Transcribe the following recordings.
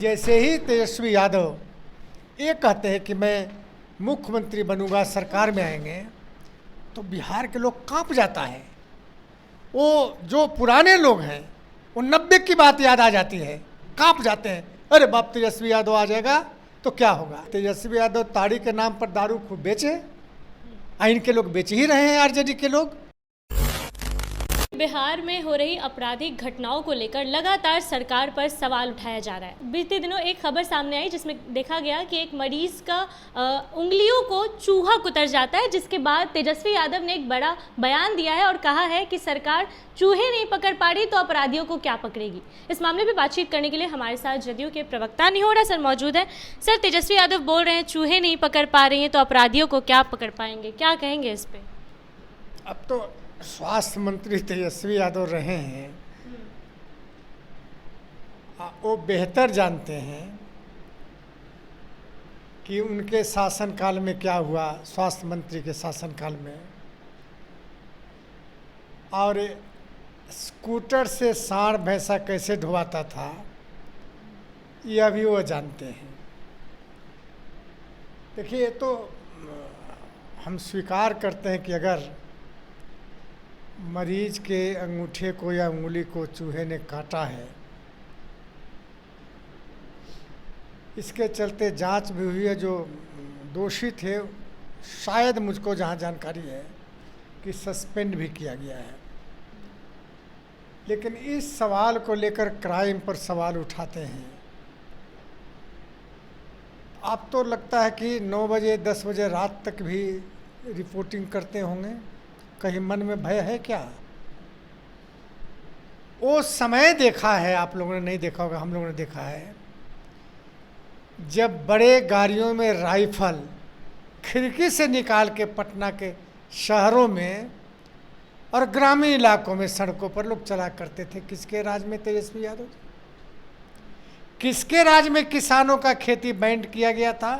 जैसे ही तेजस्वी यादव ये कहते हैं कि मैं मुख्यमंत्री बनूंगा, सरकार में आएंगे, तो बिहार के लोग कांप जाता है। वो जो पुराने लोग हैं वो 90 की बात याद आ जाती है, कांप जाते हैं। अरे बाप, तेजस्वी यादव आ जाएगा तो क्या होगा। तेजस्वी यादव ताड़ी के नाम पर दारू खूब बेचे, इनके लोग बेच ही रहे हैं, आरजेडी के लोग। बिहार में हो रही आपराधिक घटनाओं को लेकर लगातार सरकार पर सवाल उठाया जा रहा है। बीते दिनों एक खबर सामने आई जिसमें देखा गया कि एक मरीज का उंगलियों को चूहा कुतर जाता है, जिसके बाद तेजस्वी यादव ने एक बड़ा बयान दिया है और कहा है कि सरकार चूहे नहीं पकड़ पा रही तो अपराधियों को क्या पकड़ेगी। इस मामले में बातचीत करने के लिए हमारे साथ जदयू के प्रवक्ता निहोरा सर मौजूद हैं। सर, तेजस्वी यादव बोल रहे हैं चूहे नहीं पकड़ पा रही हैं तो अपराधियों को क्या पकड़ पाएंगे, क्या कहेंगे इस पे? अब तो स्वास्थ्य मंत्री तेजस्वी यादव रहे हैं, वो बेहतर जानते हैं कि उनके शासनकाल में क्या हुआ, स्वास्थ्य मंत्री के शासनकाल में। और स्कूटर से सांड भैंसा कैसे धुआता था, यह भी वो जानते हैं। देखिए, ये तो हम स्वीकार करते हैं कि अगर मरीज के अंगूठे को या उंगली को चूहे ने काटा है, इसके चलते जांच भी हुई है। जो दोषी थे, शायद मुझको जहां जानकारी है कि सस्पेंड भी किया गया है। लेकिन इस सवाल को लेकर क्राइम पर सवाल उठाते हैं। अब तो लगता है कि 9 बजे 10 बजे रात तक भी रिपोर्टिंग करते होंगे। कहीं मन में भय है क्या? वो समय देखा है, आप लोगों ने नहीं देखा होगा, हम लोगों ने देखा है, जब बड़े गाड़ियों में राइफल खिड़की से निकाल के पटना के शहरों में और ग्रामीण इलाकों में सड़कों पर लोग चला करते थे। किसके राज में तेजस्वी यादव? किसके राज में किसानों का खेती बैंड किया गया था,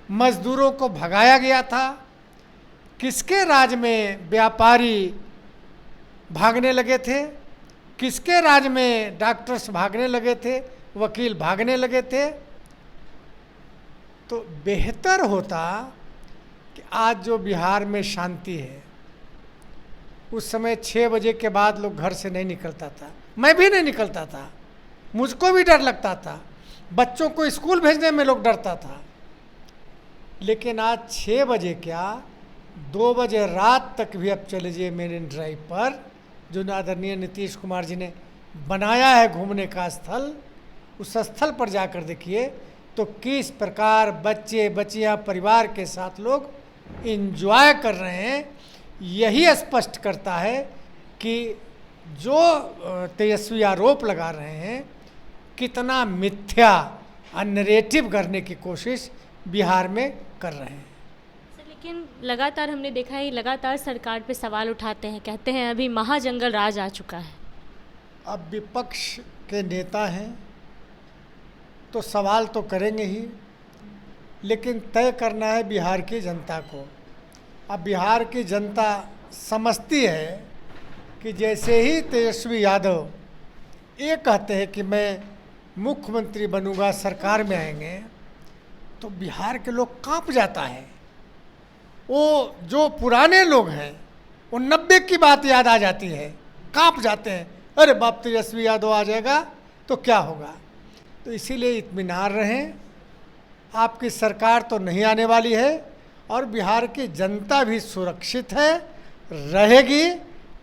मजदूरों को भगाया गया था? किसके राज में व्यापारी भागने लगे थे? किसके राज में डॉक्टर्स भागने लगे थे, वकील भागने लगे थे? तो बेहतर होता कि आज जो बिहार में शांति है, उस समय 6 बजे के बाद लोग घर से नहीं निकलता था। मैं भी नहीं निकलता था, मुझको भी डर लगता था, बच्चों को स्कूल भेजने में लोग डरता था। लेकिन आज 6 बजे क्या, 2 बजे रात तक भी अब चले जाइए मेरिन ड्राइव पर, जो आदरणीय नीतीश कुमार जी ने बनाया है घूमने का स्थल, उस स्थल पर जाकर देखिए तो किस प्रकार बच्चे बच्चियां परिवार के साथ लोग एंजॉय कर रहे हैं। यही स्पष्ट करता है कि जो तेजस्वी आरोप लगा रहे हैं कितना मिथ्या नैरेटिव करने की कोशिश बिहार में कर रहे हैं। लेकिन लगातार हमने देखा है, लगातार सरकार पे सवाल उठाते हैं, कहते हैं अभी महाजंगल राज आ चुका है। अब विपक्ष के नेता हैं तो सवाल तो करेंगे ही, लेकिन तय करना है बिहार की जनता को। अब बिहार की जनता समझती है कि जैसे ही तेजस्वी यादव ये कहते हैं कि मैं मुख्यमंत्री बनूंगा, सरकार में आएंगे, तो बिहार के लोग कांप जाता है। वो जो पुराने लोग हैं वो 90 की बात याद आ जाती है, कांप जाते हैं। अरे बाप, तेजस्वी यादव आ जाएगा तो क्या होगा। तो इसीलिए इत्मीनान रहें, आपकी सरकार तो नहीं आने वाली है और बिहार की जनता भी सुरक्षित है, रहेगी,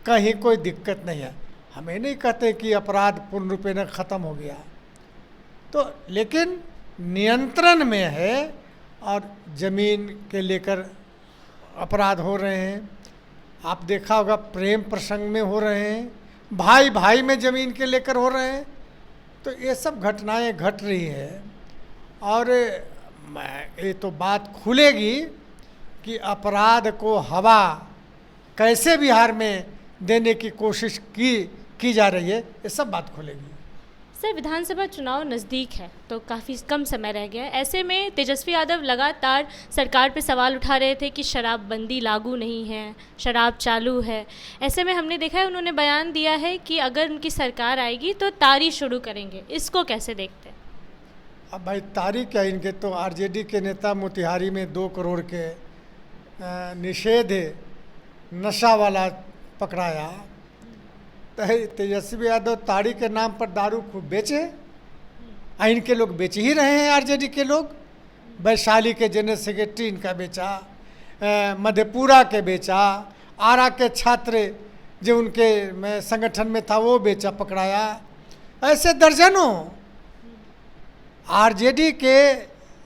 कहीं कोई दिक्कत नहीं है। हमें नहीं कहते कि अपराध पूर्ण रूप में ख़त्म हो गया, तो लेकिन नियंत्रण में है और ज़मीन के लेकर अपराध हो रहे हैं। आप देखा होगा प्रेम प्रसंग में हो रहे हैं, भाई भाई में ज़मीन के लेकर हो रहे हैं। तो ये सब घटनाएं घट रही है और ये तो बात खुलेगी कि अपराध को हवा कैसे बिहार में देने की कोशिश की जा रही है, ये सब बात खुलेगी। सर, विधानसभा चुनाव नज़दीक है तो काफ़ी कम समय रह गया है। ऐसे में तेजस्वी यादव लगातार सरकार पे सवाल उठा रहे थे कि शराबबंदी लागू नहीं है, शराब चालू है। ऐसे में हमने देखा है उन्होंने बयान दिया है कि अगर उनकी सरकार आएगी तो तारी शुरू करेंगे। इसको कैसे देखते हैं? अब भाई तारीख क्या इनके, तो आरजेडी के नेता मोतिहारी में 2 करोड़ के निषेध नशा वाला पकड़ाया। तेजस्वी यादव ताड़ी के नाम पर दारू खूब बेचे, इनके लोग बेच ही रहे हैं। आरजेडी के लोग वैशाली के जनरल सेक्रेटरी इनका बेचा, मधेपुरा के बेचा, आरा के छात्र जो उनके संगठन में था वो बेचा, पकड़ाया। ऐसे दर्जनों आरजेडी के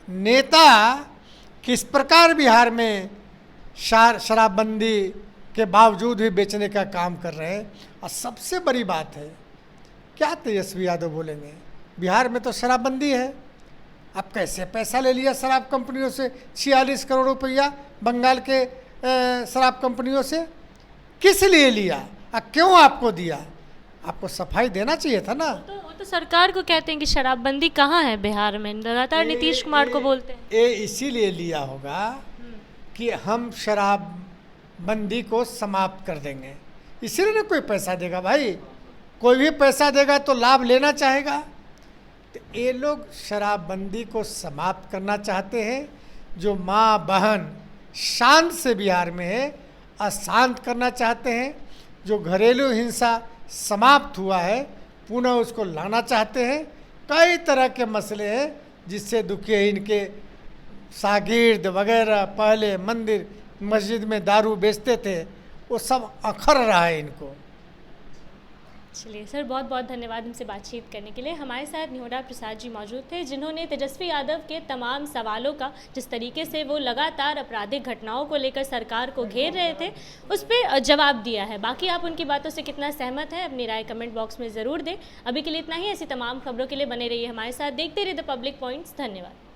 नेता किस प्रकार बिहार में शराबबंदी के बावजूद भी बेचने का काम कर रहे हैं। और सबसे बड़ी बात है, क्या तेजस्वी यादव बोलेंगे, बिहार में तो शराबबंदी है, अब कैसे पैसा ले लिया शराब कंपनियों से, 46 करोड़ रुपया बंगाल के शराब कंपनियों से, किस लिए लिया और क्यों आपको दिया? आपको सफाई देना चाहिए था ना। वो तो सरकार को कहते हैं कि शराबबंदी कहाँ है बिहार में, लगातार नीतीश कुमार को बोलते हैं। ये इसीलिए लिया होगा कि हम शराबबंदी को समाप्त कर देंगे, इसीलिए ना कोई पैसा देगा। भाई कोई भी पैसा देगा तो लाभ लेना चाहेगा। तो ये लोग शराबबंदी को समाप्त करना चाहते हैं। जो माँ बहन शांत से बिहार में है, अशांत करना चाहते हैं। जो घरेलू हिंसा समाप्त हुआ है पुनः उसको लाना चाहते हैं। कई तरह के मसले हैं जिससे दुखी है। इनके शागिर्द वगैरह पहले मंदिर मस्जिद में दारू बेचते थे, वो सब अखर रहा है इनको। चलिए सर, बहुत बहुत धन्यवाद हमसे बातचीत करने के लिए। हमारे साथ निहोरा प्रसाद जी मौजूद थे, जिन्होंने तेजस्वी यादव के तमाम सवालों का, जिस तरीके से वो लगातार आपराधिक घटनाओं को लेकर सरकार को घेर रहे थे, उस पर जवाब दिया है। बाकी आप उनकी बातों से कितना सहमत हैं, अपनी राय कमेंट बॉक्स में ज़रूर दें। अभी के लिए इतना ही। ऐसी तमाम खबरों के लिए बने रहिए हमारे साथ, देखते रहिए द पब्लिक पॉइंट्स। धन्यवाद।